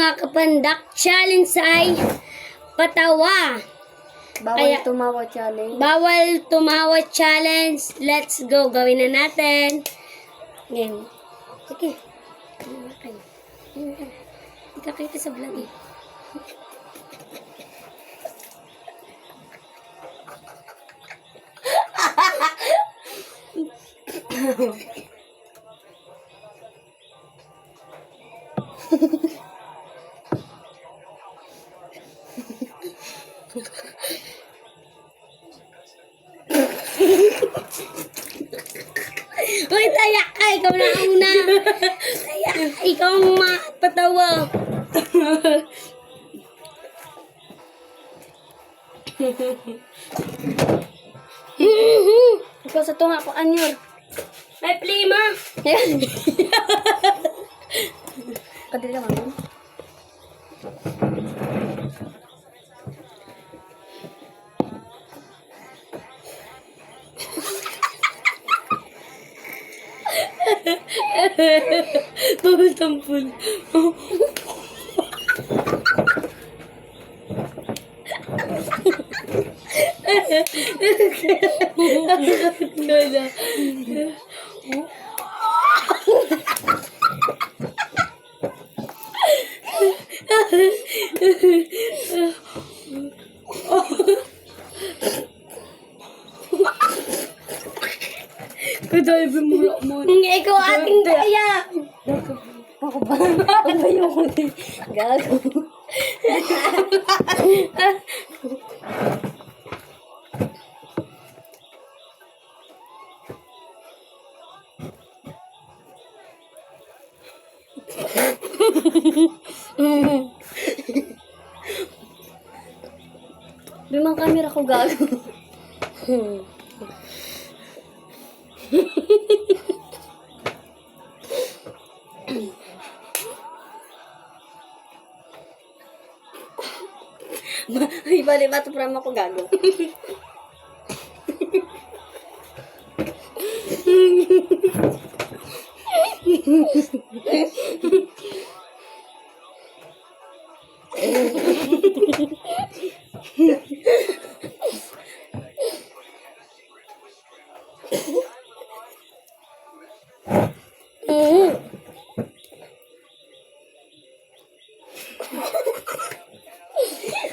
mga kapandak, challenge ay patawa. Bawal tumawa challenge. Bawal tumawa challenge. Let's go. Gawin na natin. Ngayon. Sige. Hindi ka kita sa vlog eh. Uy, tayak ka! Ikaw na una! Tayak! Ikaw ang mapatawa! Ikaw sa tunga ko, Anyor. May plima! Kadili ka, mami. Tampol. Kadali bimulak mo. Ikaw ating kaya! Ako ba? Ako ba yung huli? Gago. Bimang camera ko gago. Ay, bali ba ito parang ako gago?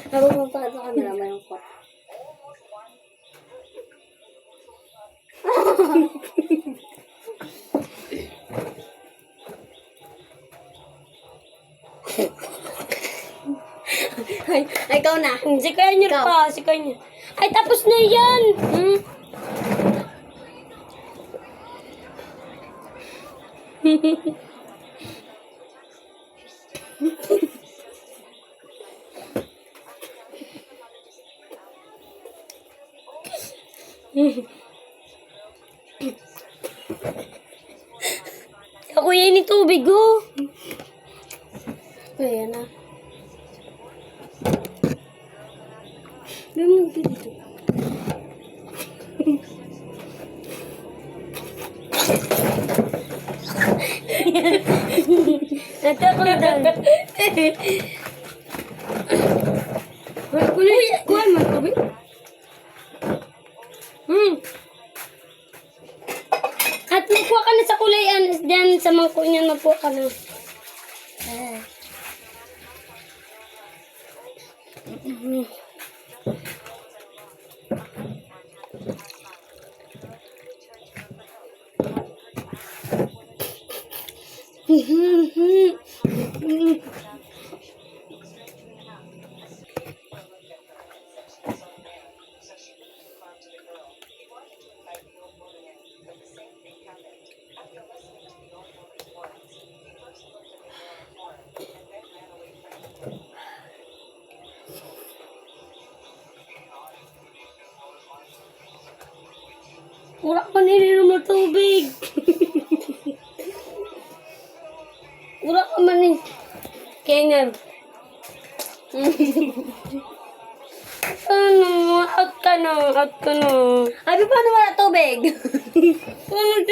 Habang magpakad sa camera, may yung pot. Ay, ikaw na. Si Kanya pa, si Kanya. Ay, tapos na yan! Ako yan yung tubig, oh. Kaya na. Ganun dito. Natakot na. Kuha mo, tubig? At magkuha ka na sa kulayan. Diyan sa mangko niyan, magkuha ka na. Wala ka nilinom ng tubig. Wala ka man eh. Kengar. Ano? Out ka na. Out ka na. Abi, paano wala tubig? Ano